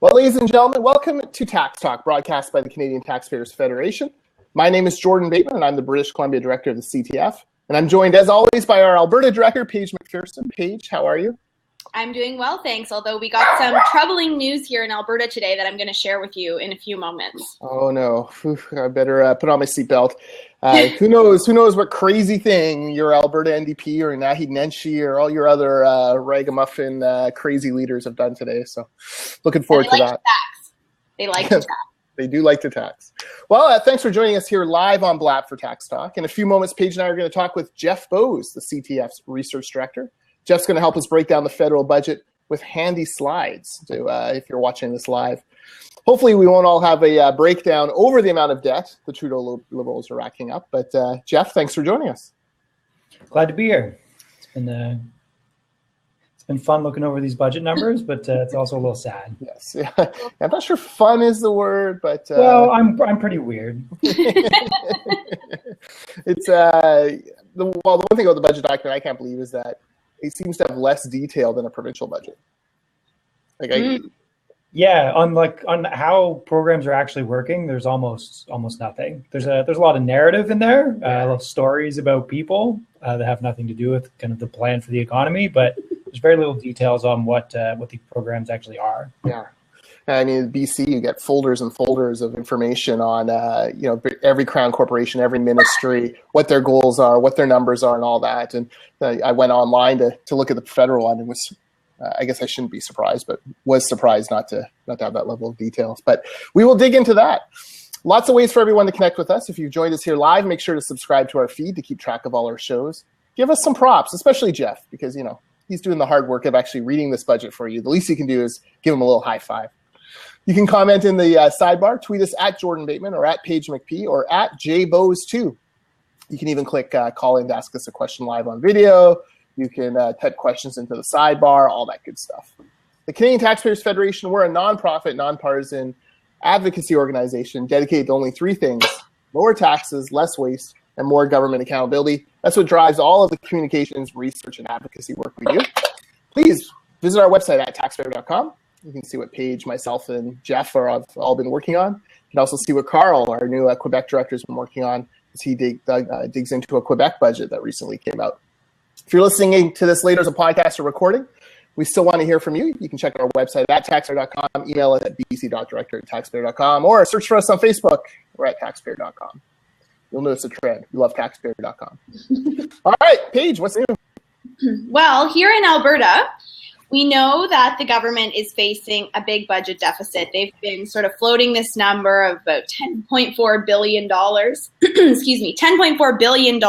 Well, ladies and gentlemen, welcome to Tax Talk, broadcast by the Canadian Taxpayers Federation. My name is Jordan Bateman, and I'm the British Columbia Director of the CTF. And I'm joined, as always, by our Alberta Director, Paige MacPherson. Paige, how are you? I'm doing well, thanks, although we got some troubling news here in Alberta today that I'm going to share with you in a few moments. Oh, no. I better put on my seatbelt. Who knows what crazy thing your Alberta NDP or Naheed Nenshi or all your other ragamuffin crazy leaders have done today. So looking forward to that. They like to tax. They do like to tax. Well, thanks for joining us here live on Blab for Tax Talk. In a few moments, Paige and I are going to talk with Jeff Bowes, the CTF's Research Director. Jeff's going to help us break down the federal budget with handy slides if you're watching this live. Hopefully, we won't all have a breakdown over the amount of debt the Trudeau Liberals are racking up. But Jeff, thanks for joining us. Glad to be here. It's been fun looking over these budget numbers, but it's also a little sad. Yes, yeah. I'm not sure fun is the word, but well, I'm pretty weird. It's the one thing about the budget document I can't believe is that it seems to have less detail than a provincial budget. Yeah, on how programs are actually working, there's almost nothing. There's a lot of narrative in there, little stories about people that have nothing to do with kind of the plan for the economy, but there's very little details on what the programs actually are. Yeah. I mean, BC, you get folders and folders of information on, every Crown corporation, every ministry, what their goals are, what their numbers are, and all that. And I went online to look at the federal one and was, I guess I shouldn't be surprised, but was surprised not to have that level of details. But we will dig into that. Lots of ways for everyone to connect with us. If you've joined us here live, make sure to subscribe to our feed to keep track of all our shows. Give us some props, especially Jeff, because, he's doing the hard work of actually reading this budget for you. The least you can do is give him a little high five. You can comment in the sidebar, tweet us at Jordan Bateman or at Paige McP or at JBose2. You can even click call in to ask us a question live on video. You can type questions into the sidebar, all that good stuff. The Canadian Taxpayers Federation, we're a nonprofit, nonpartisan advocacy organization dedicated to only three things: lower taxes, less waste, and more government accountability. That's what drives all of the communications, research, and advocacy work we do. Please visit our website at taxpayer.com. You can see what Paige, myself, and Jeff have all been working on. You can also see what Carl, our new Quebec director, has been working on as he digs into a Quebec budget that recently came out. If you're listening to this later as a podcast or recording, we still want to hear from you. You can check our website at taxpayer.com, email us at bc.director@taxpayer.com, or search for us on Facebook. We're at taxpayer.com. You'll notice a trend. We love taxpayer.com. All right, Paige, what's new? Well, here in Alberta, we know that the government is facing a big budget deficit. They've been sort of floating this number of about $10.4 billion. Excuse me, $10.4 billion,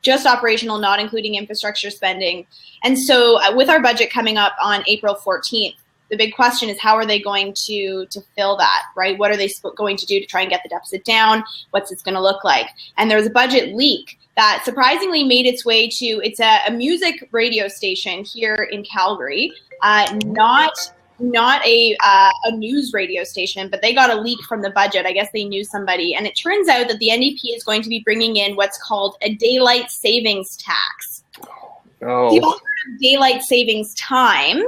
just operational, not including infrastructure spending. And so with our budget coming up on April 14th, the big question is, how are they going to fill that, right? What are they going to do to try and get the deficit down? What's it going to look like? And there was a budget leak that surprisingly made its way to, it's a music radio station here in Calgary, not a news radio station, but they got a leak from the budget. I guess they knew somebody. And it turns out that the NDP is going to be bringing in what's called a daylight savings tax. Oh. People heard of daylight savings time.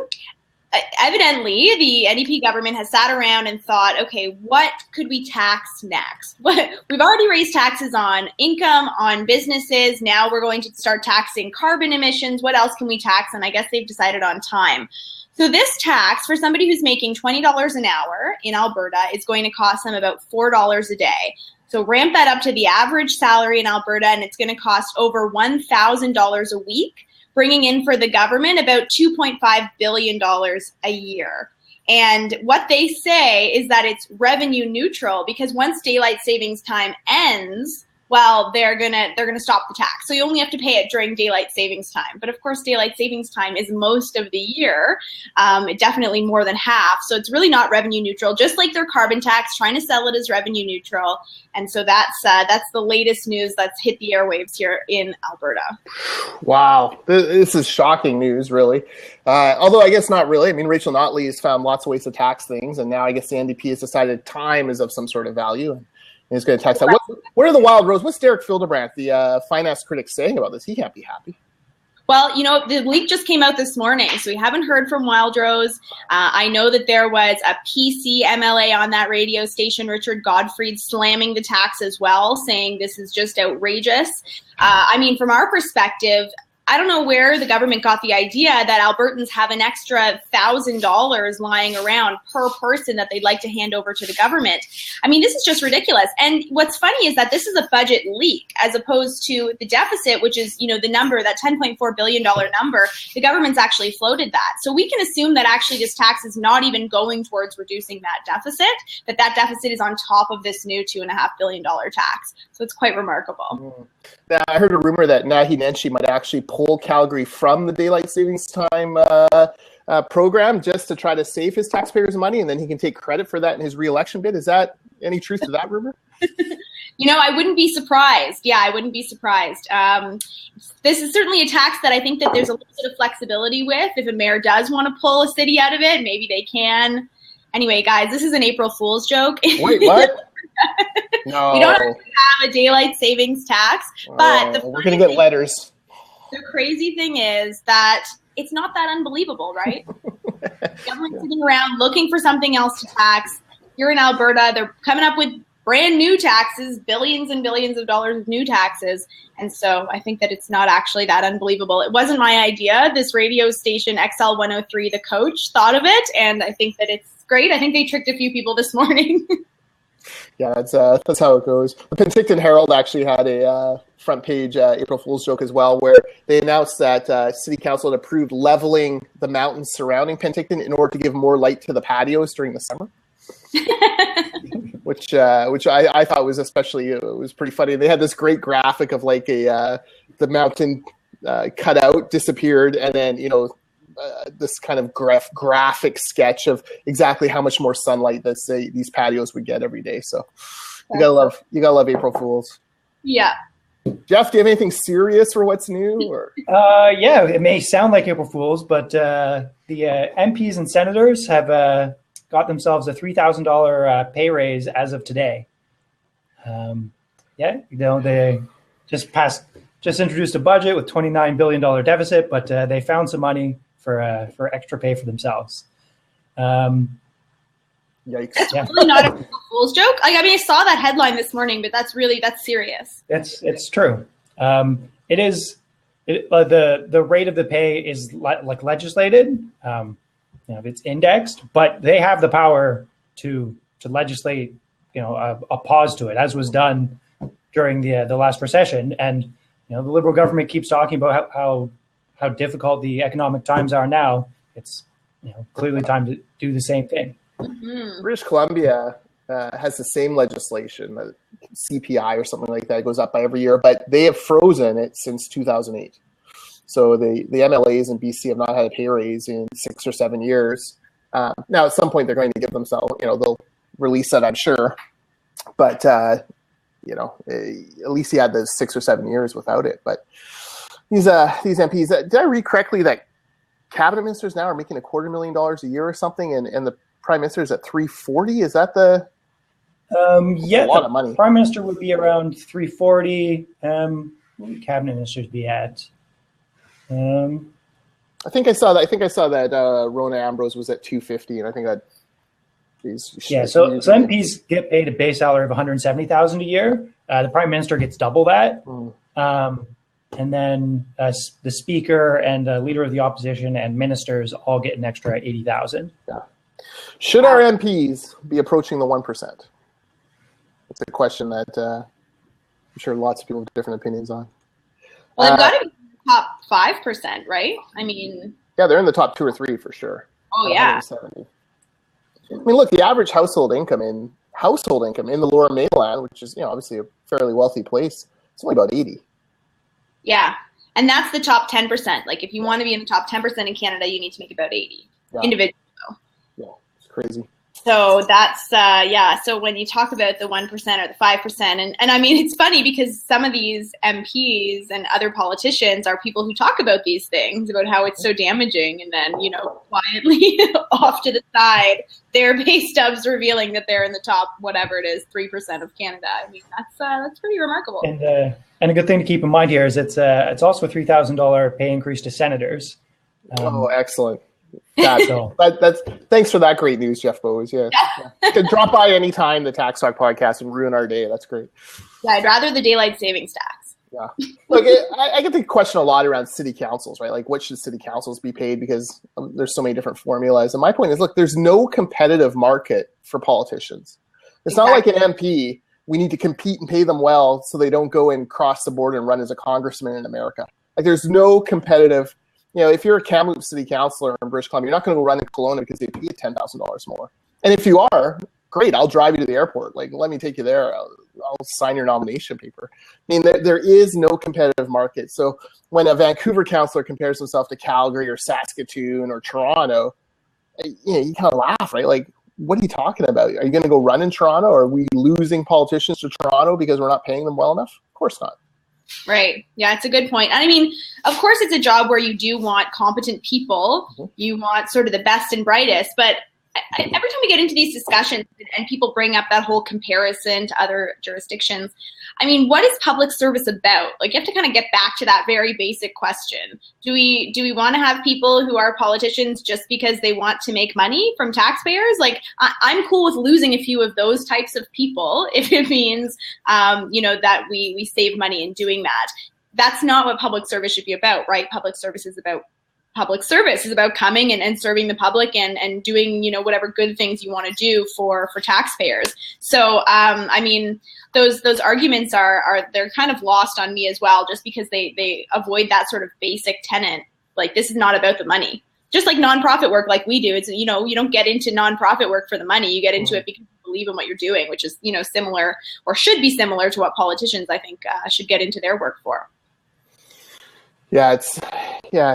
Evidently, the NDP government has sat around and thought, okay, what could we tax next? We've already raised taxes on income, on businesses. Now we're going to start taxing carbon emissions. What else can we tax? And I guess they've decided on time. So this tax, for somebody who's making $20 an hour in Alberta, is going to cost them about $4 a day. So ramp that up to the average salary in Alberta, and it's going to cost over $1,000 a week, bringing in for the government about $2.5 billion a year. And what they say is that it's revenue neutral, because once daylight savings time ends, well, they're gonna stop the tax. So you only have to pay it during daylight savings time. But of course, daylight savings time is most of the year, definitely more than half. So it's really not revenue neutral, just like their carbon tax, trying to sell it as revenue neutral. And so that's the latest news that's hit the airwaves here in Alberta. Wow, this is shocking news, really. Although I guess not really. I mean, Rachel Notley has found lots of ways to tax things, and now I guess the NDP has decided time is of some sort of value. And he's going to tax that. What are the wild roads? What's Derek Fildebrandt, the finance critic, saying about this? He can't be happy. Well, the leak just came out this morning, so we haven't heard from Wildrose. I know that there was a PC MLA on that radio station, Richard Godfrey, slamming the tax as well, saying this is just outrageous. From our perspective, I don't know where the government got the idea that Albertans have an extra $1,000 lying around per person that they'd like to hand over to the government. This is just ridiculous. And what's funny is that this is a budget leak as opposed to the deficit, which is, the number, that $10.4 billion number, the government's actually floated that. So we can assume that actually this tax is not even going towards reducing that deficit, that deficit is on top of this new $2.5 billion tax. So it's quite remarkable. Now, I heard a rumor that Naheed Nenshi might actually pull Calgary from the daylight savings time program just to try to save his taxpayers money, and then he can take credit for that in his re-election bid. Is that any truth to that rumor? I wouldn't be surprised. Yeah, I wouldn't be surprised. This is certainly a tax that I think that there's a little bit of flexibility with. If a mayor does want to pull a city out of it, maybe they can. Anyway, guys, this is an April Fool's joke. Wait, what? No. We don't have a daylight savings tax, but we're going to get letters. The crazy thing is that it's not that unbelievable, right? Government sitting around looking for something else to tax. You're in Alberta. They're coming up with brand new taxes, billions and billions of dollars of new taxes. And so I think that it's not actually that unbelievable. It wasn't my idea. This radio station, XL 103, the coach, thought of it. And I think that it's great. I think they tricked a few people this morning. Yeah, that's how it goes. The Penticton Herald actually had a front page April Fool's joke as well, where they announced that City Council had approved leveling the mountains surrounding Penticton in order to give more light to the patios during the summer. which I thought was it was pretty funny. They had this great graphic of like the mountain cut out, disappeared, and then this kind of graphic sketch of exactly how much more sunlight these patios would get every day. So you gotta love April Fools. Yeah. Jeff, do you have anything serious for what's new? Or? Yeah, it may sound like April Fools, but the MPs and senators have got themselves a $3,000 pay raise as of today. They just introduced a budget with $29 billion deficit, but they found some money for extra pay for themselves. Yikes! That's really not a fool's joke. I saw that headline this morning, but that's serious. It's true. It is. The rate of the pay is like legislated. It's indexed, but they have the power to legislate. A pause to it, as was done during the last recession. And the Liberal government keeps talking about how difficult the economic times are now. It's clearly time to do the same thing. Mm-hmm. British Columbia has the same legislation, CPI or something like that. It goes up by every year, but they have frozen it since 2008. So the MLAs in BC have not had a pay raise in 6 or 7 years. Now, at some point, they're going to give themselves, they'll release that, I'm sure. But, at least he had those 6 or 7 years without it. But these MPs, did I read correctly that cabinet ministers now are making $250,000 a year or something, and the prime minister is at $340,000? Is that a lot of money? Prime minister would be around $340,000. What would cabinet ministers be at? I think I saw that Rona Ambrose was at $250,000, and I think that. So MPs get paid a base salary of $170,000 a year. The prime minister gets double that. And then the speaker and leader of the opposition and ministers all get an extra $80,000. Yeah. Should our MPs be approaching the 1%? It's a question that I'm sure lots of people have different opinions on. Well, they've got to be top 5%, right? Yeah, they're in the top 2 or 3 for sure. Oh, yeah. Look, the average household income in the Lower Mainland, which is obviously a fairly wealthy place, it's only about 80. Yeah, and that's the top 10%. Like, if you want to be in the top 10% in Canada, you need to make about 80 individuals. Yeah, it's crazy. So that's, so when you talk about the 1% or the 5%, and I mean, it's funny because some of these MPs and other politicians are people who talk about these things, about how it's so damaging, and then, quietly off to the side, their pay stubs revealing that they're in the top, whatever it is, 3% of Canada. I mean, that's pretty remarkable. And a good thing to keep in mind here is it's also a $3,000 pay increase to senators. Excellent. That's thanks for that great news, Jeff Bowes. Yeah. Can drop by anytime the Tax Talk podcast and ruin our day. That's great. Yeah, I'd rather the daylight savings tax. Yeah. Look, I get the question a lot around city councils, right? Like, what should city councils be paid? Because there's so many different formulas. And my point is, look, there's no competitive market for politicians. It's not like an MP. We need to compete and pay them well so they don't go and cross the border and run as a congressman in America. Like, there's no competitive. If you're a Kamloops city councilor in British Columbia, you're not going to go run in Kelowna because they pay you $10,000 more. And if you are, great, I'll drive you to the airport. Like, let me take you there. I'll sign your nomination paper. I mean, there is no competitive market. So when a Vancouver councilor compares himself to Calgary or Saskatoon or Toronto, you kind of laugh, right? Like, what are you talking about? Are you going to go run in Toronto? Or are we losing politicians to Toronto because we're not paying them well enough? Of course not. Right. Yeah, it's a good point. I mean, of course, it's a job where you do want competent people. Mm-hmm. You want sort of the best and brightest. But every time we get into these discussions and people bring up that whole comparison to other jurisdictions, I mean, what is public service about? Like, you have to kind of get back to that very basic question. Do we want to have people who are politicians just because they want to make money from taxpayers? Like, I'm cool with losing a few of those types of people if it means, that we save money in doing that. That's not what public service should be about, right? Public service is about coming and serving the public and doing, whatever good things you want to do for taxpayers. So, I mean, those arguments they're kind of lost on me as well, just because they avoid that sort of basic tenet. Like, this is not about the money. Just like nonprofit work, like we do, it's, you don't get into nonprofit work for the money. You get into it because you believe in what you're doing, which is, similar or should be similar to what politicians, I think, should get into their work for. Yeah,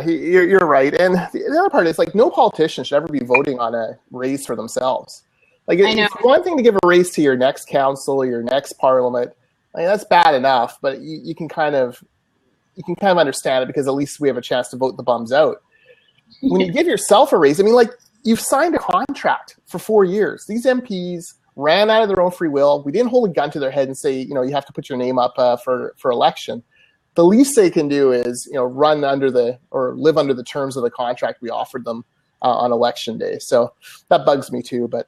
you're right. And the other part is, like, no politician should ever be voting on a raise for themselves. Like, it's one thing to give a raise to your next council or your next parliament. I mean, that's bad enough, but you can kind of understand it because at least we have a chance to vote the bums out. When you give yourself a raise, I mean, like, you've signed a contract for 4 years. These MPs ran out of their own free will. We didn't hold a gun to their head and say, you have to put your name up for election. The least they can do is, live under the terms of the contract we offered them on election day. So that bugs me too. But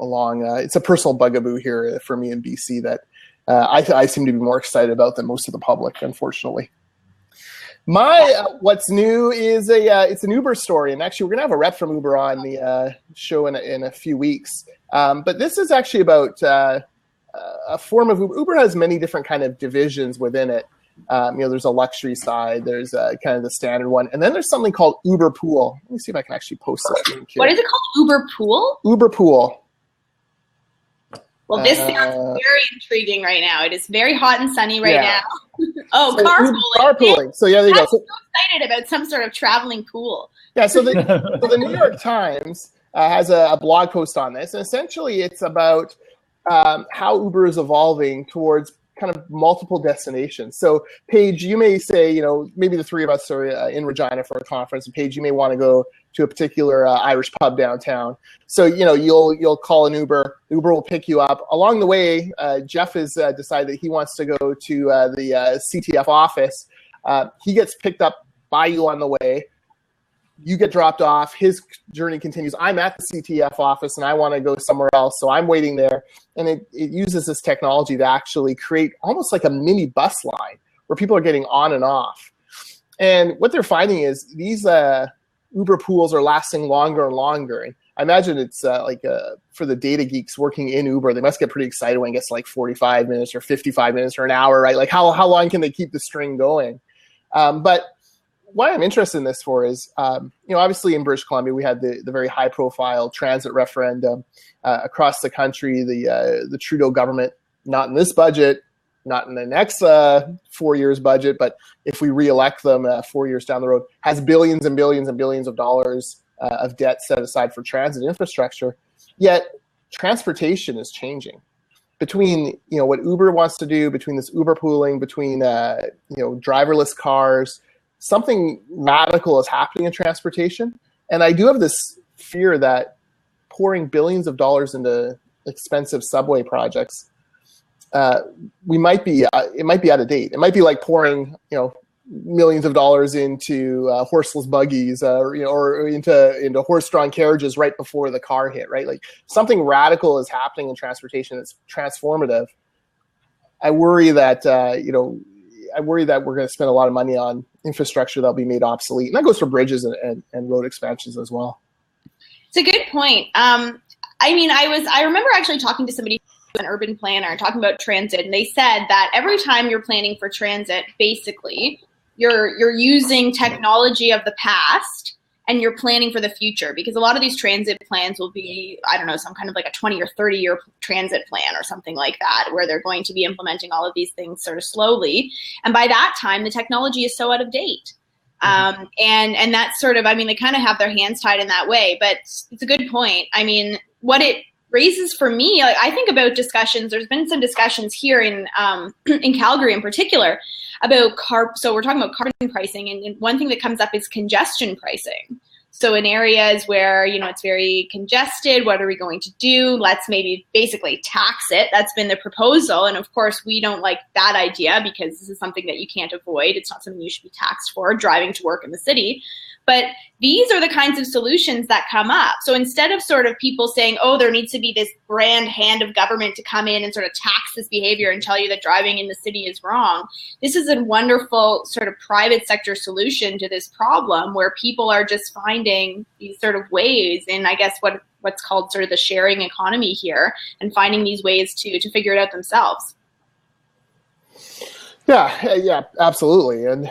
it's a personal bugaboo here for me in BC that I seem to be more excited about than most of the public, unfortunately. What's new is it's an Uber story, and actually we're gonna have a rep from Uber on the show in a few weeks. But this is actually about a form of Uber. Uber has many different kind of divisions within it. There's a luxury side, there's kind of the standard one, and then there's something called Uber Pool. Let me see if I can actually post this link here. What is it called? Uber Pool? Uber Pool. Well, this sounds very intriguing right now. It is very hot and sunny right now. So carpooling. Carpooling. So yeah, there you go. I'm so excited about some sort of traveling pool. Yeah, so the New York Times has a blog post on this, and essentially it's about how Uber is evolving towards kind of multiple destinations. So, Paige, you may say, maybe the three of us are in Regina for a conference, and Paige, you may want to go to a particular Irish pub downtown. So, you'll call an Uber. Uber will pick you up. Along the way, Jeff has decided that he wants to go to the CTF office. He gets picked up by you on the way. You get dropped off. His journey continues. I'm at the CTF office and I want to go somewhere else. So I'm waiting there. And it uses this technology to actually create almost like a mini bus line where people are getting on and off. And what they're finding is these Uber pools are lasting longer and longer. And I imagine it's for the data geeks working in Uber, they must get pretty excited when it gets like 45 minutes or 55 minutes or an hour, right? Like how long can they keep the string going? But what I'm interested in this for is, obviously in British Columbia, we had the very high profile transit referendum across the country. The Trudeau government, not in this budget, not in the next 4 years budget, but if we re-elect them 4 years down the road, has billions and billions and billions of dollars of debt set aside for transit infrastructure. Yet transportation is changing. Between what Uber wants to do, between this Uber pooling, between driverless cars, something radical is happening in transportation. And I do have this fear that pouring billions of dollars into expensive subway projects, it might be out of date. It might be like pouring millions of dollars into horseless buggies, or into horse-drawn carriages right before the car hit. Right, like something radical is happening in transportation that's transformative. I worry that we're going to spend a lot of money on infrastructure that'll be made obsolete, and that goes for bridges and road expansions as well. It's a good point. I remember actually talking to somebody, an urban planner, talking about transit, and they said that every time you're planning for transit, basically, you're using technology of the past and you're planning for the future, because a lot of these transit plans will be, I don't know, some kind of like a 20 or 30 year transit plan or something like that, where they're going to be implementing all of these things sort of slowly. And by that time, the technology is so out of date. And that's sort of, they kind of have their hands tied in that way, but it's a good point. What it raises for me, I think about discussions. There's been some discussions here in Calgary in particular about so we're talking about carbon pricing, and one thing that comes up is congestion pricing. So in areas where, it's very congested, what are we going to do? Let's maybe basically tax it. That's been the proposal. And of course, we don't like that idea, because this is something that you can't avoid. It's not something you should be taxed for, driving to work in the city. But these are the kinds of solutions that come up. So instead of sort of people saying, oh, there needs to be this grand hand of government to come in and sort of tax this behavior and tell you that driving in the city is wrong, this is a wonderful sort of private sector solution to this problem, where people are just finding these sort of ways in, I guess, what's called sort of the sharing economy here, and finding these ways to figure it out themselves. Yeah, absolutely. And,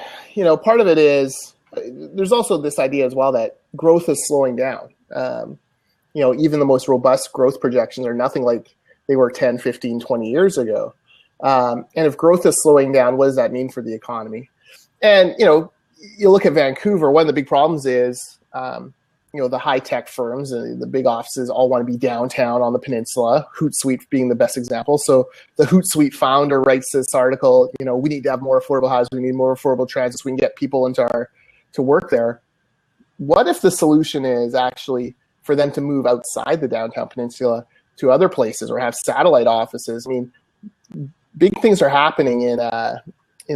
part of it is, there's also this idea as well that growth is slowing down. Even the most robust growth projections are nothing like they were 10, 15, 20 years ago. And if growth is slowing down, what does that mean for the economy? And, you look at Vancouver, one of the big problems is, the high-tech firms and the big offices all want to be downtown on the peninsula, Hootsuite being the best example. So the Hootsuite founder writes this article, we need to have more affordable housing, we need more affordable transit so we can get people to work there. What if the solution is actually for them to move outside the downtown peninsula to other places or have satellite offices? Big things are happening in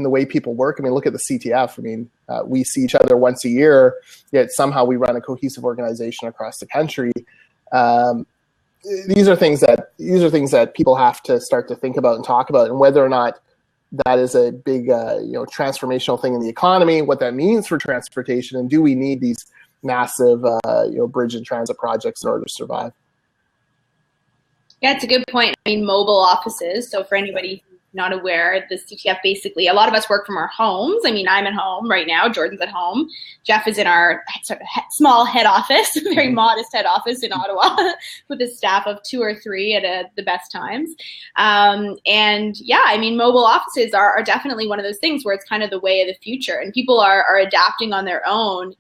the way people work. Look at the CTF. We see each other once a year, yet somehow we run a cohesive organization across the country. These are things that people have to start to think about and talk about, and whether or not that is a big, transformational thing in the economy, what that means for transportation, and do we need these massive, bridge and transit projects in order to survive? Yeah, it's a good point. Mobile offices. So for anybody who's not aware, the CTF basically, a lot of us work from our homes. I'm at home right now. Jordan's at home. Jeff is in our sort of small head office, very modest head office in Ottawa, with a staff of 2 or 3 at the best times. Mobile offices are definitely one of those things where it's kind of the way of the future, and people are adapting on their own.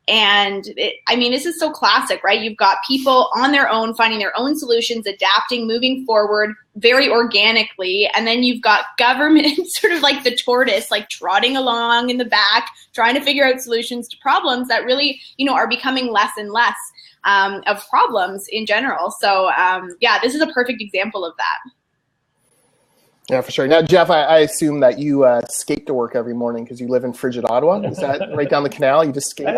And this is so classic, right? You've got people on their own, finding their own solutions, adapting, moving forward very organically. And then you've got government sort of like the tortoise, like trotting along in the back, trying to figure out solutions to problems that really, are becoming less and less of problems in general. So, this is a perfect example of that. Yeah, for sure. Now, Jeff, I assume that you skate to work every morning because you live in frigid Ottawa. Is that right down the canal? You just skate?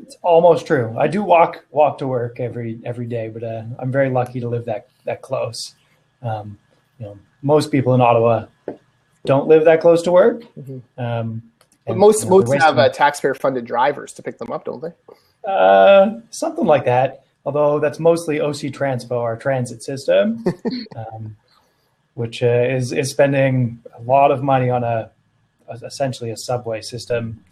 It's almost true. I do walk to work every day, but I'm very lucky to live that close. Most people in Ottawa don't live that close to work. Mm-hmm. But most have taxpayer-funded drivers to pick them up, don't they? Something like that. Although that's mostly OC Transpo, our transit system. Which is spending a lot of money on essentially a subway system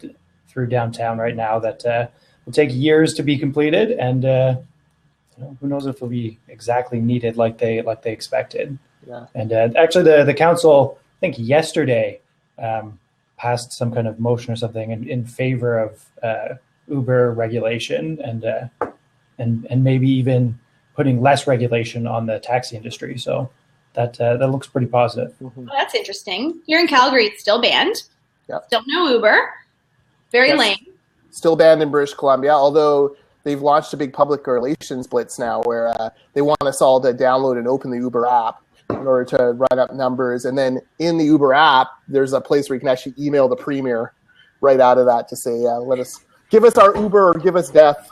through downtown right now that will take years to be completed, and who knows if it'll be exactly needed like they expected. Yeah. And actually, the council, I think yesterday, passed some kind of motion or something in favor of Uber regulation, and and maybe even putting less regulation on the taxi industry. So that looks pretty positive. Mm-hmm. Well, that's interesting. Here in Calgary, it's still banned. Yep. Still no Uber. Very lame. Still banned in British Columbia, although they've launched a big public relations blitz now where they want us all to download and open the Uber app in order to run up numbers. And then in the Uber app, there's a place where you can actually email the premier right out of that to say, give us our Uber or give us death.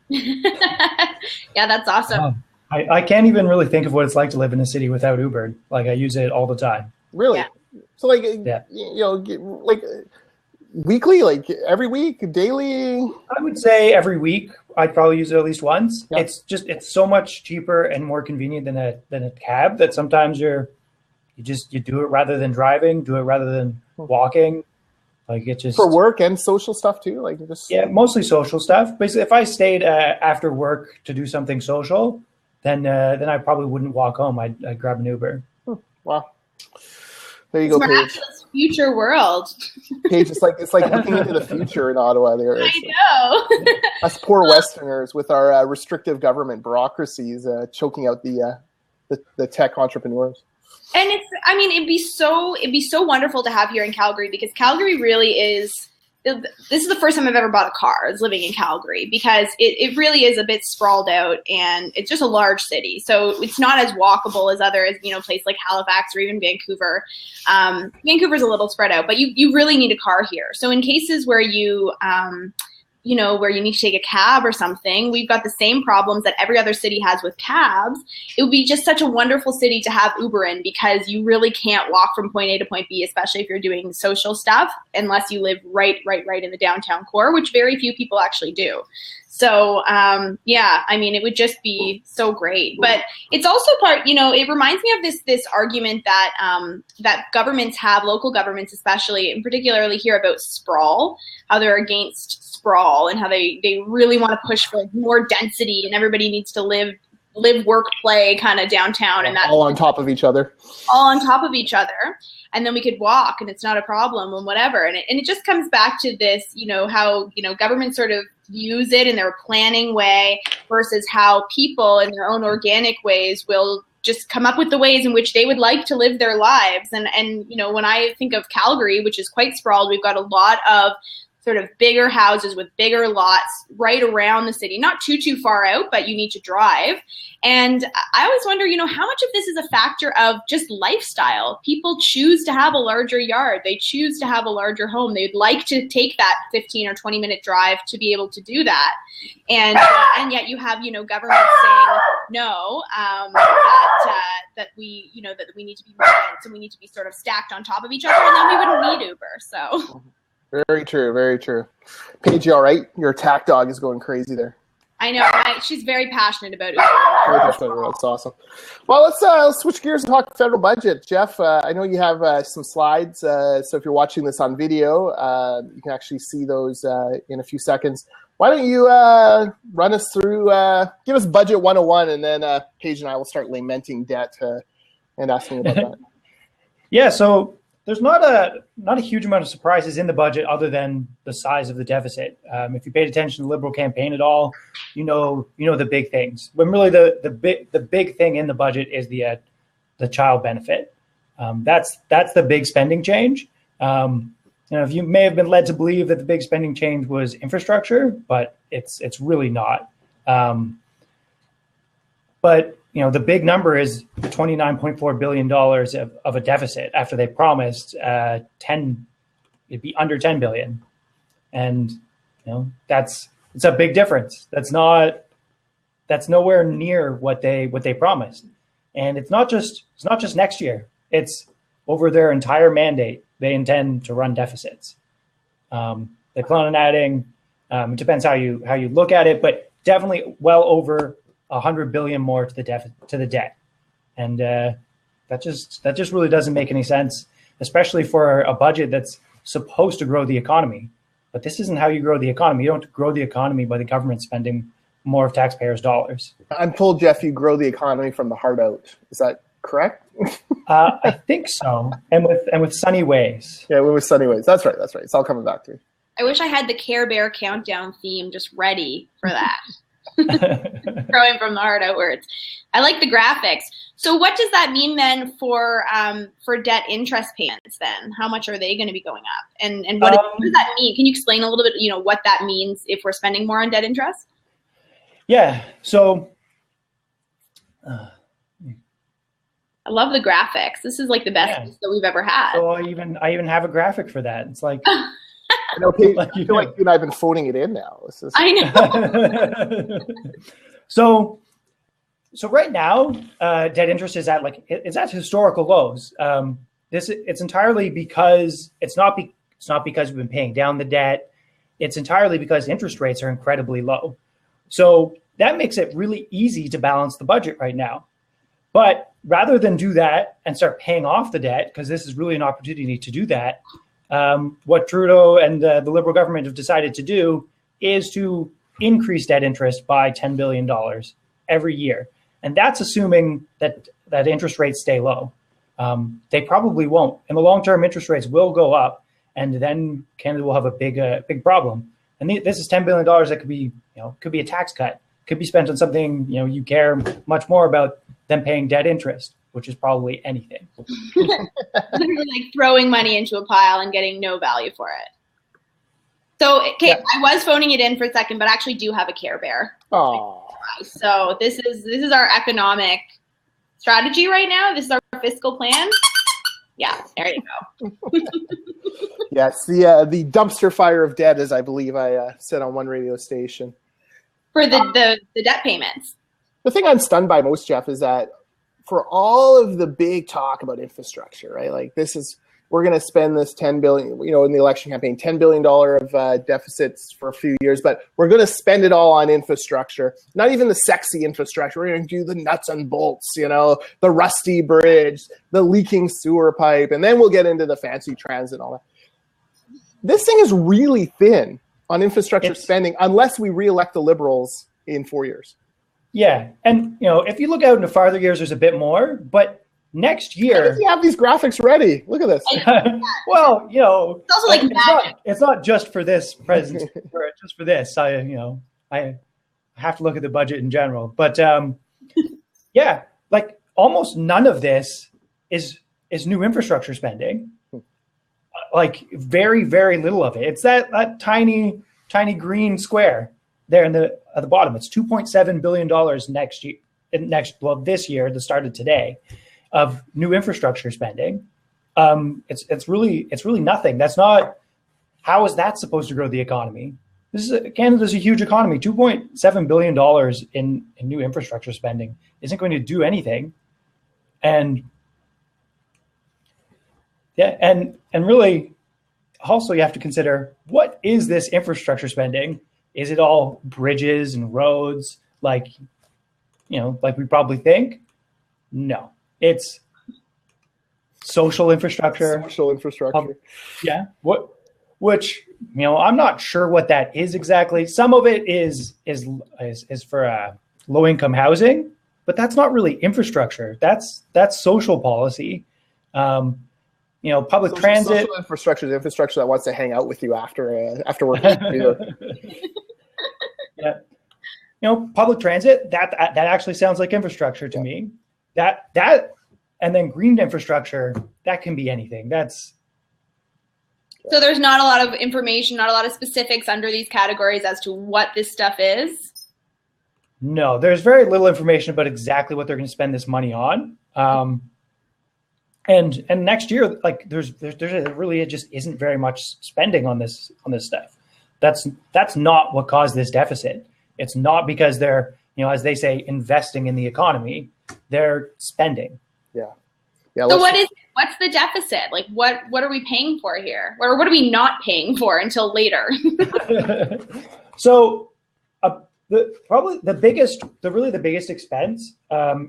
Yeah, that's awesome. I can't even really think of what it's like to live in a city without Uber. Like, I use it all the time. Really? Yeah. So, like, like weekly, like every week, daily? I would say every week. I'd probably use it at least once. Yeah. It's so much cheaper and more convenient than a cab that sometimes you do it rather than driving, do it rather than walking. Like, it just for work and social stuff too. Like, mostly social stuff. Basically, if I stayed after work to do something social, then I probably wouldn't walk home. I'd grab an Uber. Wow. There you go, Paige. Future world. Paige, it's like looking into the future in Ottawa. There, I know. Us poor Westerners with our restrictive government bureaucracies choking out the tech entrepreneurs. And it'd be so wonderful to have here in Calgary, because Calgary really is. This is the first time I've ever bought a car, is living in Calgary, because it really is a bit sprawled out, and it's just a large city. So it's not as walkable as other, places like Halifax or even Vancouver. Vancouver's a little spread out, but you really need a car here. So in cases where where you need to take a cab or something, we've got the same problems that every other city has with cabs. It would be just such a wonderful city to have Uber in, because you really can't walk from point A to point B, especially if you're doing social stuff, unless you live right in the downtown core, which very few people actually do. So, it would just be so great. But it's also it reminds me of this argument that governments have, local governments especially, and particularly here, about sprawl, how they're against sprawl and how they really want to push for more density, and everybody needs to live, work, play kind of downtown, and that all on top of each other. And then we could walk, and it's not a problem, and whatever. And it just comes back to this, how government sort of use it in their planning way versus how people in their own organic ways will just come up with the ways in which they would like to live their lives. And when I think of Calgary, which is quite sprawled, we've got a lot of sort of bigger houses with bigger lots right around the city, not too far out, but you need to drive. And I always wonder, how much of this is a factor of just lifestyle? People choose to have a larger yard. They choose to have a larger home. They'd like to take that 15 or 20 minute drive to be able to do that. And yet you have, government saying no, that we need to be more dense, and we need to be sort of stacked on top of each other, and then we wouldn't need Uber. So. Very true, very true. Paige, you all right? Your attack dog is going crazy there. I know. She's very passionate about Uber. That's awesome. Well, let's switch gears and talk federal budget. Jeff, I know you have some slides, so if you're watching this on video, you can actually see those in a few seconds. Why don't you run us through, give us Budget 101, and then Paige and I will start lamenting debt and asking about that. Yeah, so there's not a huge amount of surprises in the budget other than the size of the deficit. If you paid attention to the Liberal campaign at all, you know the big things. When really the big thing in the budget is the child benefit. That's the big spending change. If you may have been led to believe that the big spending change was infrastructure, but it's really not. But the big number is $29.4 billion of a deficit after they promised it'd be under $10 billion. And, it's a big difference. That's nowhere near what they promised. And it's not just next year. It's over their entire mandate. They intend to run deficits. They plan on adding, it depends how you look at it, but definitely well over $100 billion more to the debt, and that just really doesn't make any sense, especially for a budget that's supposed to grow the economy. But this isn't how you grow the economy. You don't grow the economy by the government spending more of taxpayers' dollars. I'm told, Jeff, you grow the economy from the heart out. Is that correct? I think so, and with sunny ways. Yeah, with sunny ways. That's right. It's all coming back to you. I wish I had the Care Bear countdown theme just ready for that. Growing from the heart outwards. I like the graphics. So what does that mean then for debt interest payments then? How much are they going to be going up? And what does that mean? Can you explain a little bit, what that means if we're spending more on debt interest? Yeah. So I love the graphics. This is like the best that we've ever had. So I even have a graphic for that. It's like I know, Paige, I feel like you and I have been phoning it in now. I know. So right now, debt interest is at historical lows. It's entirely because it's not because we've been paying down the debt. It's entirely because interest rates are incredibly low. So that makes it really easy to balance the budget right now. But rather than do that and start paying off the debt, because this is really an opportunity to do that, what Trudeau and the Liberal government have decided to do is to increase debt interest by $10 billion every year. And that's assuming that interest rates stay low. They probably won't. In the long term, interest rates will go up, and then Canada will have a big problem. And this is $10 billion that could be a tax cut, could be spent on something you care much more about than paying debt interest, which is probably anything. Like throwing money into a pile and getting no value for it. So, okay, yeah. I was phoning it in for a second, but I actually do have a Care Bear. Oh. So this is our economic strategy right now. This is our fiscal plan. Yeah, there you go. Yes, the dumpster fire of debt, as I believe I said on one radio station. For the debt payments. The thing I'm stunned by most, Jeff, is that for all of the big talk about infrastructure, right? Like we're going to spend this $10 billion, in the election campaign, $10 billion of deficits for a few years, but we're going to spend it all on infrastructure. Not even the sexy infrastructure. We're going to do the nuts and bolts, the rusty bridge, the leaking sewer pipe, and then we'll get into the fancy transit and all that. This thing is really thin on infrastructure spending unless we re-elect the Liberals in 4 years. Yeah, and if you look out into farther years, there's a bit more, but next year, why does he have these graphics ready? Look at this. Well, it's also like it's not just for this present, just for this. I have to look at the budget in general, but yeah, like almost none of this is new infrastructure spending. Like very, very little of it. It's that tiny green square there at the bottom. It's $2.7 billion this year, the start of today, of new infrastructure spending. It's really nothing. That's not. How is that supposed to grow the economy? Canada's a huge economy. $2.7 billion in new infrastructure spending isn't going to do anything. And yeah, and really, also you have to consider, what is this infrastructure spending? Is it all bridges and roads, like we probably think? No, it's social infrastructure. Social infrastructure. Yeah. Which I'm not sure what that is exactly. Some of it is for low income housing, but that's not really infrastructure. That's social policy. Public transit. Social infrastructure is infrastructure that wants to hang out with you after work. Yeah. Public transit, that actually sounds like infrastructure to me. That and then green infrastructure, that can be anything. So there's not a lot of information, not a lot of specifics under these categories as to what this stuff is? No, there's very little information about exactly what they're going to spend this money on. And next year, like there's really, it just isn't very much spending on this stuff. That's not what caused this deficit. It's not because they're, as they say, investing in the economy. They're spending. Yeah. So what's the deficit? Like what are we paying for here? Or what are we not paying for until later? So the biggest expense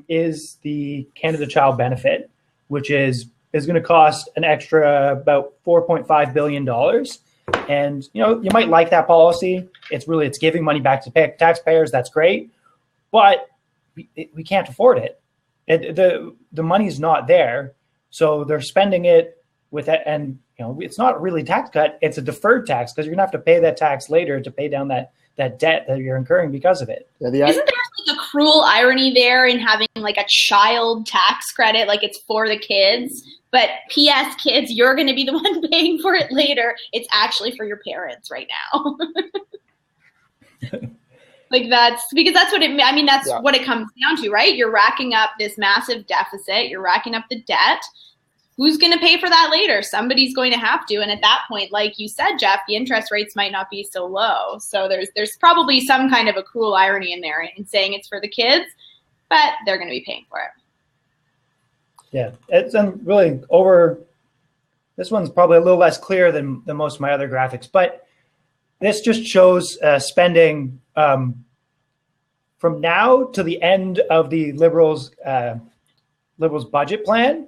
is the Canada Child Benefit, which is going to cost an extra about $4.5 billion. And, you might like that policy. It's giving money back to taxpayers. That's great. But we can't afford it. The money's not there. So they're spending it with it. And, it's not really tax cut. It's a deferred tax because you're going to have to pay that tax later to pay down that that debt that you're incurring because of it. Yeah, Isn't there like a cruel irony there in having like a child tax credit, like it's for the kids, but P.S. kids, you're going to be the one paying for it later. It's actually for your parents right now. Like that's what what it comes down to, right? You're racking up this massive deficit. You're racking up the debt. Who's going to pay for that later? Somebody's going to have to. And at that point, like you said, Jeff, the interest rates might not be so low. So there's probably some kind of a cruel irony in there in saying it's for the kids, but they're going to be paying for it. Yeah, it's really over. This one's probably a little less clear than most of my other graphics, but this just shows spending from now to the end of the Liberals' budget plan.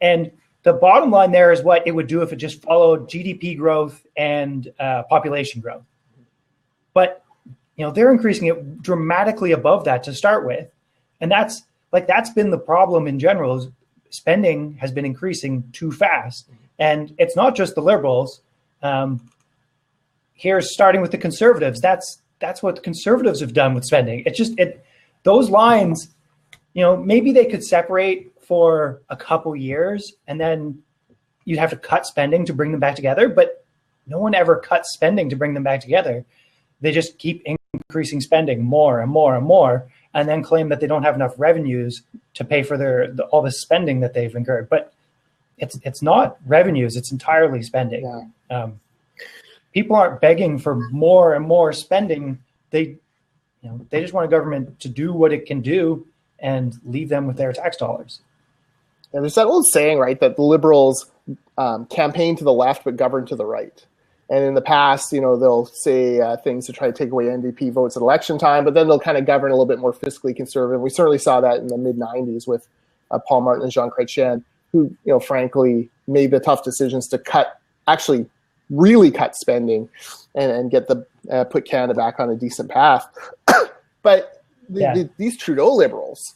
And the bottom line there is what it would do if it just followed GDP growth and population growth. But they're increasing it dramatically above that to start with, and that's been the problem in general. Is spending has been increasing too fast, and it's not just the Liberals. Here's starting with the Conservatives. That's what the Conservatives have done with spending. Those lines, maybe they could separate for a couple years and then you'd have to cut spending to bring them back together. But no one ever cuts spending to bring them back together. They just keep increasing spending more and more and more, and then claim that they don't have enough revenues to pay for all the spending that they've incurred. But it's not revenues; it's entirely spending. Yeah. People aren't begging for more and more spending. They just want a government to do what it can do and leave them with their tax dollars. And there's that old saying, right, that the Liberals campaign to the left but govern to the right. And in the past, they'll say things to try to take away NDP votes at election time, but then they'll kind of govern a little bit more fiscally conservative. We certainly saw that in the mid-'90s with Paul Martin and Jean Chrétien, who, frankly, made the tough decisions to really cut spending and get put Canada back on a decent path. But these Trudeau Liberals,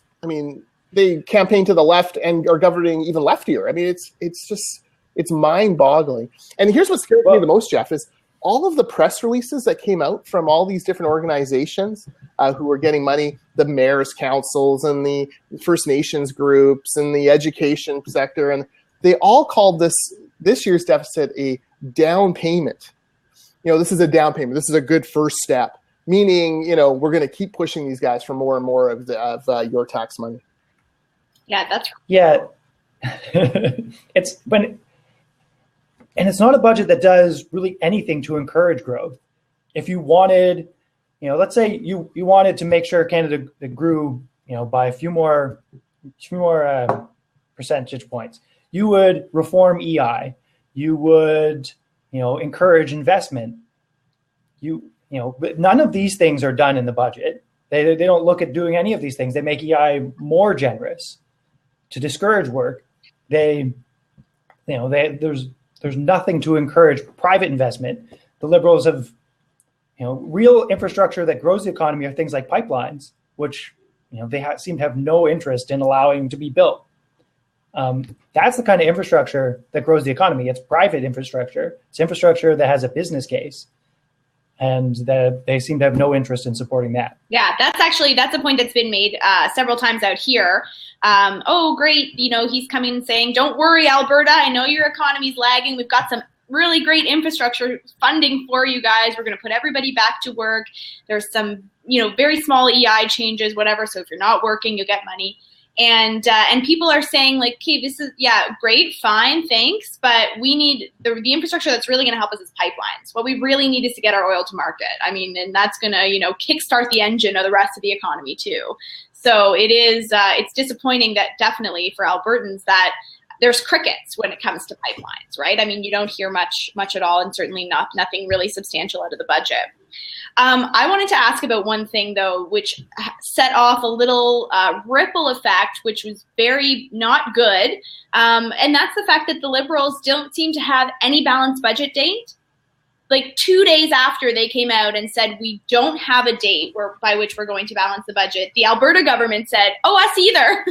they campaign to the left and are governing even leftier. It's mind-boggling. And here's what scares me the most, Jeff, is all of the press releases that came out from all these different organizations who were getting money, the mayor's councils and the First Nations groups and the education sector, and they all called this year's deficit a down payment. This is a down payment. This is a good first step, meaning, we're going to keep pushing these guys for more and more of your tax money. Yeah, that's right. Yeah. It's not a budget that does really anything to encourage growth. If you wanted, let's say you wanted to make sure Canada grew, by a few more percentage points, you would reform EI. You would, encourage investment. But none of these things are done in the budget. They don't look at doing any of these things. They make EI more generous to discourage work. There's nothing to encourage private investment. The Liberals have, real infrastructure that grows the economy are things like pipelines, which, they seem to have no interest in allowing to be built. That's the kind of infrastructure that grows the economy. It's private infrastructure. It's infrastructure that has a business case, and that they seem to have no interest in supporting that. Yeah, that's a point that's been made several times out here. Oh, great. He's coming and saying, don't worry, Alberta. I know your economy's lagging. We've got some really great infrastructure funding for you guys. We're going to put everybody back to work. There's some, very small EI changes, whatever. So if you're not working, you'll get money. And people are saying like, okay, this is, great, fine, thanks. But we need the infrastructure that's really going to help us is pipelines. What we really need is to get our oil to market. And that's going to, kickstart the engine of the rest of the economy too. So it is, it's disappointing that definitely for Albertans that there's crickets when it comes to pipelines, right? You don't hear much at all, and certainly nothing really substantial out of the budget. I wanted to ask about one thing, though, which set off a little ripple effect, which was very not good. And that's the fact that the Liberals don't seem to have any balanced budget date. like 2 days after they came out and said, we don't have a date by which we're going to balance the budget, the Alberta government said, oh, us either.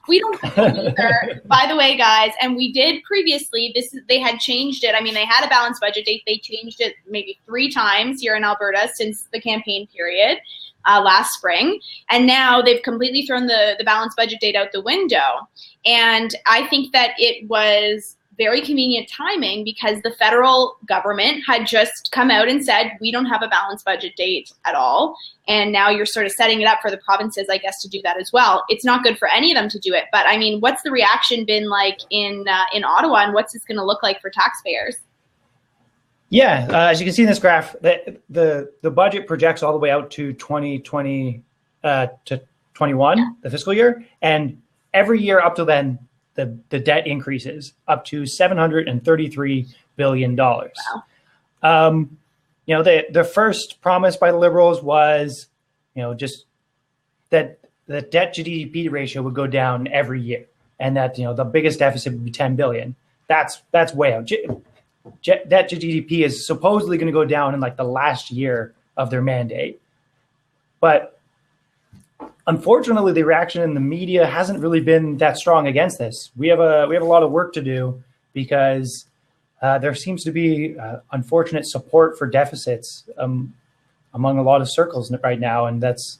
We don't either, by the way, guys. And we did previously, they had changed it. I mean, they had a balanced budget date. They changed it maybe 3 times here in Alberta since the campaign period last spring. And now they've completely thrown the balanced budget date out the window. And I think that it was very convenient timing because the federal government had just come out and said, we don't have a balanced budget date at all. And now you're sort of setting it up for the provinces, I guess, to do that as well. It's not good for any of them to do it. But I mean, what's the reaction been like in Ottawa, and what's this going to look like for taxpayers? Yeah, as you can see in this graph, the budget projects all the way out to 2020 to 21, the fiscal year. And every year up to then, the debt increases up to $733 billion. Wow. The first promise by the Liberals was, just that the debt to GDP ratio would go down every year, and that the biggest deficit would be $10 billion. That's way out. Debt to GDP is supposedly going to go down in like the last year of their mandate, but unfortunately, the reaction in the media hasn't really been that strong against this. We have a lot of work to do because there seems to be unfortunate support for deficits among a lot of circles right now, and that's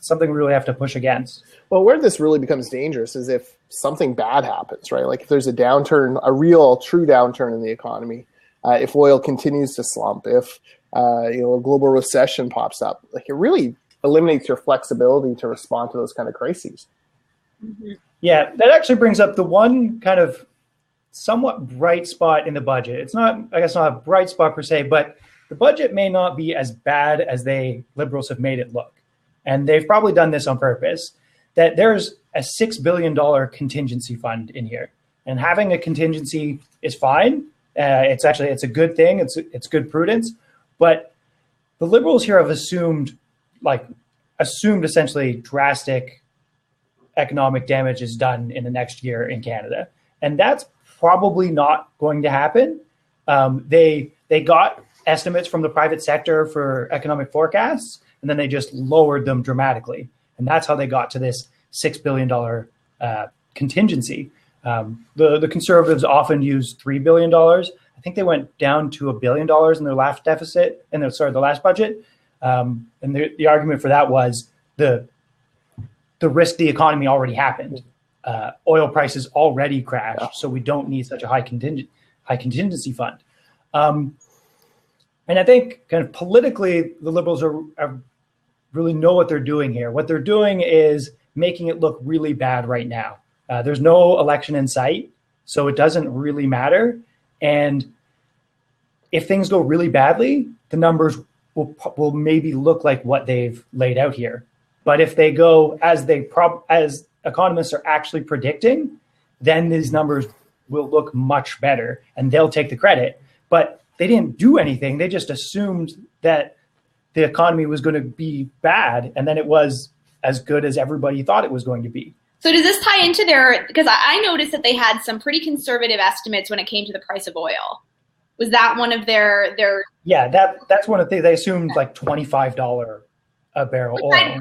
something we really have to push against. Well, where this really becomes dangerous is if something bad happens, right? Like if there's a downturn, a real, true downturn in the economy, if oil continues to slump, if a global recession pops up, like it really eliminates your flexibility to respond to those kind of crises. Mm-hmm. Yeah, that actually brings up the one kind of somewhat bright spot in the budget. It's not, I guess, not a bright spot per se, but the budget may not be as bad as Liberals have made it look. And they've probably done this on purpose, that there's a $6 billion contingency fund in here. And having a contingency is fine. It's a good thing. It's good prudence. But the Liberals here have assumed essentially drastic economic damage is done in the next year in Canada. And that's probably not going to happen. They got estimates from the private sector for economic forecasts, and then they just lowered them dramatically. And that's how they got to this $6 billion contingency. The Conservatives often use $3 billion. I think they went down to $1 billion in their last deficit, the last budget. And the argument for that was the risk the economy already happened. Oil prices already crashed, so we don't need such a high contingency fund. And I think kind of politically, the Liberals are really know what they're doing here. What they're doing is making it look really bad right now. There's no election in sight, so it doesn't really matter. And if things go really badly, the numbers will maybe look like what they've laid out here. But if they go as economists are actually predicting, then these numbers will look much better and they'll take the credit. But they didn't do anything. They just assumed that the economy was going to be bad, and then it was as good as everybody thought it was going to be. So does this tie into because I noticed that they had some pretty conservative estimates when it came to the price of oil. Was that one of their? Yeah, that's one of the things. They assumed like $25 a barrel oil. In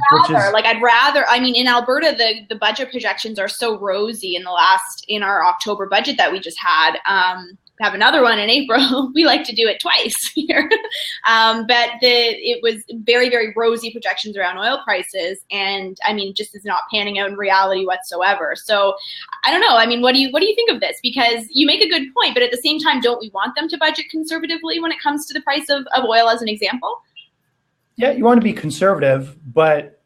Alberta, the budget projections are so rosy in our October budget that we just had. We have another one in April. We like to do it twice here. But it was very, very rosy projections around oil prices. And I mean, just is not panning out in reality whatsoever. So I don't know. I mean, what do you think of this? Because you make a good point, but at the same time, don't we want them to budget conservatively when it comes to the price of oil as an example? Yeah, you want to be conservative, but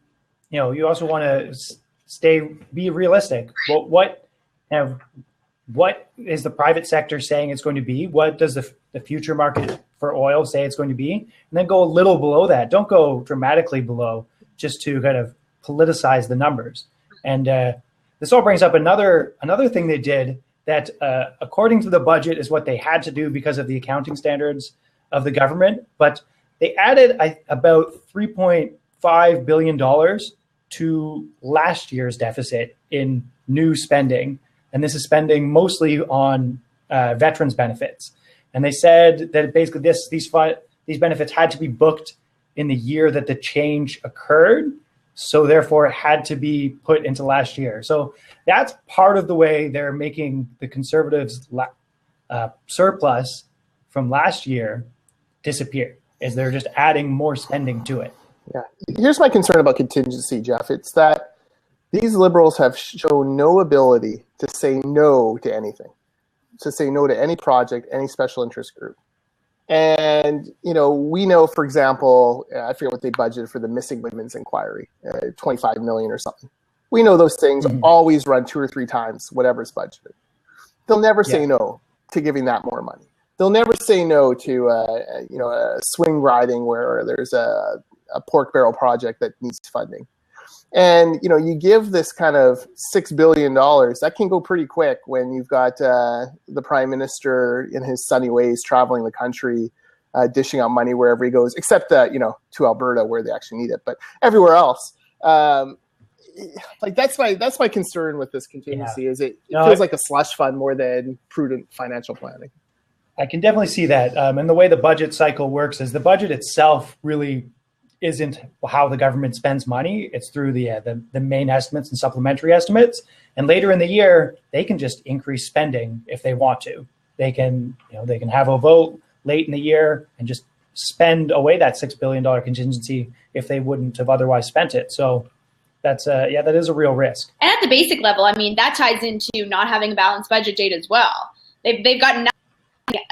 you also want to be realistic. Well, what is the private sector saying it's going to be? What does the future market for oil say it's going to be? And then go a little below that. Don't go dramatically below, just to kind of politicize the numbers. And this all brings up another thing they did that, according to the budget, is what they had to do because of the accounting standards of the government. But they added about $3.5 billion to last year's deficit in new spending. And this is spending mostly on veterans benefits. and they said that basically these benefits had to be booked in the year that the change occurred. So therefore, it had to be put into last year. So that's part of the way they're making the Conservatives' surplus from last year disappear, is they're just adding more spending to it. Yeah. Here's my concern about contingency, Jeff. It's that these Liberals have shown no ability to say no to anything, to say no to any project, any special interest group. And, we know, for example, I forget what they budgeted for the missing women's inquiry, 25 million or something. We know those things always run 2 or 3 times whatever's budgeted. They'll never say no to giving that more money. They'll never say no to, a swing riding where there's a pork barrel project that needs funding. And, you give this kind of $6 billion, that can go pretty quick when you've got the prime minister in his sunny ways traveling the country, dishing out money wherever he goes, except, to Alberta where they actually need it. But everywhere else, that's my concern with this contingency is it feels like a slush fund more than prudent financial planning. I can definitely see that. And the way the budget cycle works is the budget itself really isn't how the government spends money. It's through the main estimates and supplementary estimates. And later in the year, they can just increase spending if they want to. They can have a vote late in the year and just spend away that $6 billion contingency if they wouldn't have otherwise spent it. So that is a real risk. And at the basic level, that ties into not having a balanced budget date as well. They've got nothing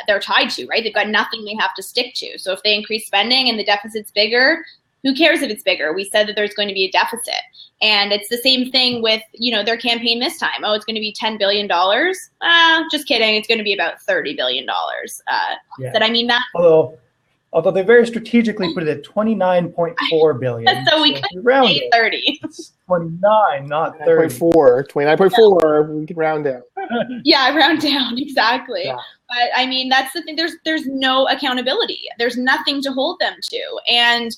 they're tied to, right? They've got nothing they have to stick to. So if they increase spending and the deficit's bigger, who cares if it's bigger? We said that there's going to be a deficit. And it's the same thing with, their campaign this time. Oh, it's going to be $10 billion. Just kidding. It's going to be about $30 billion. Did I mean that? Although they very strategically put it at $29.4 billion. So we could say 30. It's 29, not 30. 29.4, we can round down. Yeah, round down, exactly. Yeah. But that's the thing. There's no accountability. There's nothing to hold them to. And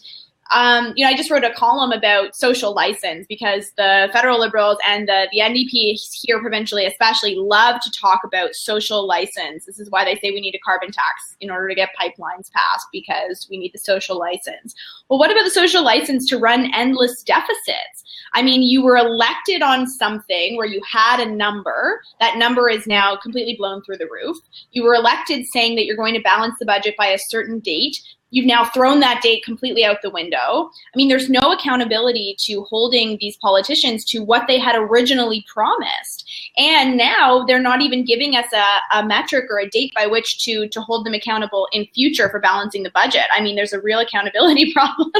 I just wrote a column about social license because the federal Liberals and the NDP here provincially especially love to talk about social license. This is why they say we need a carbon tax in order to get pipelines passed, because we need the social license. Well, what about the social license to run endless deficits? You were elected on something where you had a number. That number is now completely blown through the roof. You were elected saying that you're going to balance the budget by a certain date. You've now thrown that date completely out the window. There's no accountability to holding these politicians to what they had originally promised. And now they're not even giving us a metric or a date by which to hold them accountable in future for balancing the budget. There's a real accountability problem.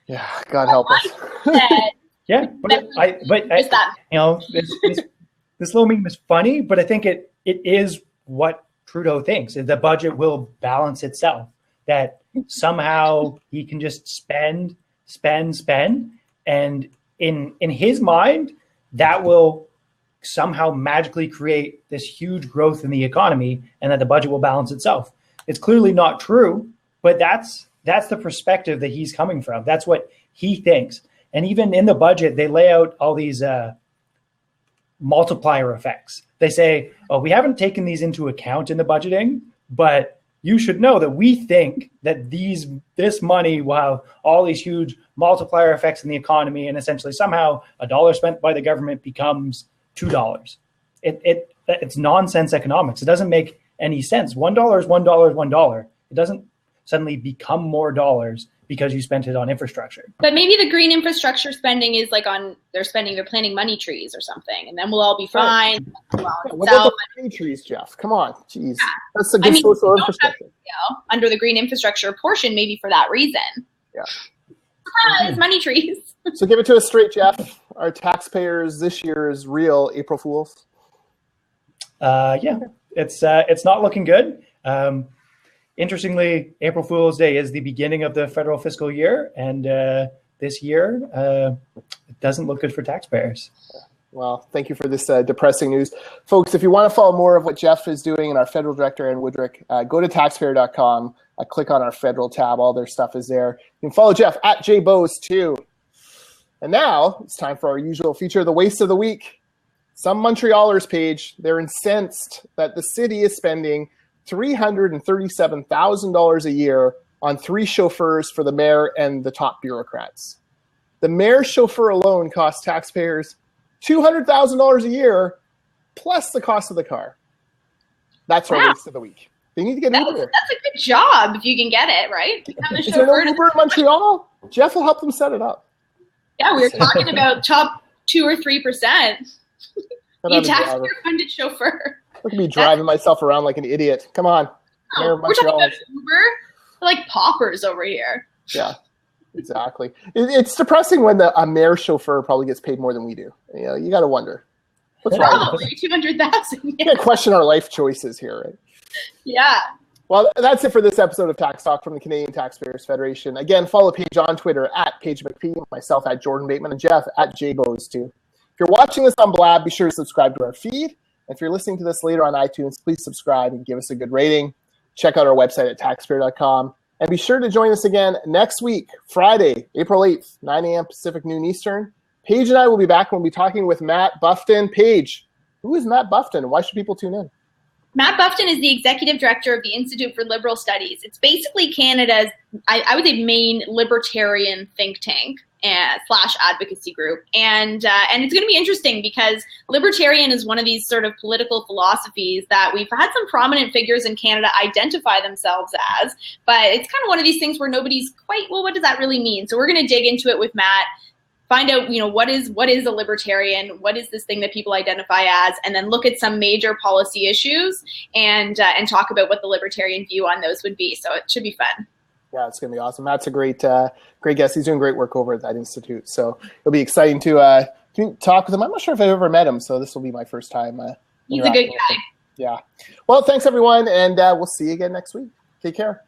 Yeah, God help us. Yeah, this little meme is funny, but I think it is what Trudeau thinks. The budget will balance itself, that somehow he can just spend, and in his mind, that will somehow magically create this huge growth in the economy, and that the budget will balance itself. It's clearly not true, but that's the perspective that he's coming from. That's what he thinks. And even in the budget, they lay out all these multiplier effects. They say, oh, we haven't taken these into account in the budgeting, but you should know that we think that this money will have all these huge multiplier effects in the economy, and essentially somehow $1 spent by the government becomes $2. It's nonsense economics. It doesn't make any sense. $1 is $1. It doesn't suddenly become more dollars because you spent it on infrastructure. But maybe the green infrastructure spending is they're planting money trees or something, and then we'll all be fine. What about the money trees, Jeff? Come on, jeez. That's a good social infrastructure. Under the green infrastructure portion, maybe for that reason. Yeah. Surprise, money trees. So give it to us straight, Jeff. Are taxpayers this year's real April Fools? Yeah, it's not looking good. Interestingly, April Fool's Day is the beginning of the federal fiscal year, and this year it doesn't look good for taxpayers. Well, thank you for this depressing news. Folks, if you want to follow more of what Jeff is doing and our federal director, Ann Woodrick, go to taxpayer.com, click on our federal tab. All their stuff is there. You can follow Jeff at JBose too. And now it's time for our usual feature, the Waste of the Week. Some Montrealers, Paige, they're incensed that the city is spending $337,000 a year on 3 chauffeurs for the mayor and the top bureaucrats. The mayor's chauffeur alone costs taxpayers $200,000 a year, plus the cost of the car. That's our waste of the week. They need to get Uber. That's a good job if you can get it, right? Is there no Uber in Montreal? Jeff will help them set it up. Yeah, we were talking about top 2 or 3%. You taxpayer-funded chauffeur. Look at me driving myself around like an idiot. Come on. We're talking about Uber. We're like paupers over here. Yeah, exactly. It's depressing when a mayor chauffeur probably gets paid more than we do. You know, you got to wonder. What's wrong? Probably 200,000. You got to question our life choices here, right? Yeah. Well, that's it for this episode of Tax Talk from the Canadian Taxpayers Federation. Again, follow Paige on Twitter at Paige McPhee, myself at Jordan Bateman, and Jeff at JBose too. If you're watching this on Blab, be sure to subscribe to our feed. If you're listening to this later on iTunes, please subscribe and give us a good rating. Check out our website at taxpayer.com. And be sure to join us again next week, Friday, April 8th, 9 a.m. Pacific, noon Eastern. Paige and I will be back and we'll be talking with Matt Buffton. Paige, who is Matt Buffton? Why should people tune in? Matt Buffton is the executive director of the Institute for Liberal Studies. It's basically Canada's, I would say, main libertarian think tank / advocacy group. And it's going to be interesting because libertarian is one of these sort of political philosophies that we've had some prominent figures in Canada identify themselves as. But it's kind of one of these things where nobody's quite, well, what does that really mean? So we're going to dig into it with Matt. Find out, what is a libertarian? What is this thing that people identify as? And then look at some major policy issues and talk about what the libertarian view on those would be. So it should be fun. Yeah, it's going to be awesome. Matt's a great guest. He's doing great work over at that institute. So it'll be exciting to talk with him. I'm not sure if I've ever met him, so this will be my first time. He's a good guy. Yeah. Well, thanks, everyone, and we'll see you again next week. Take care.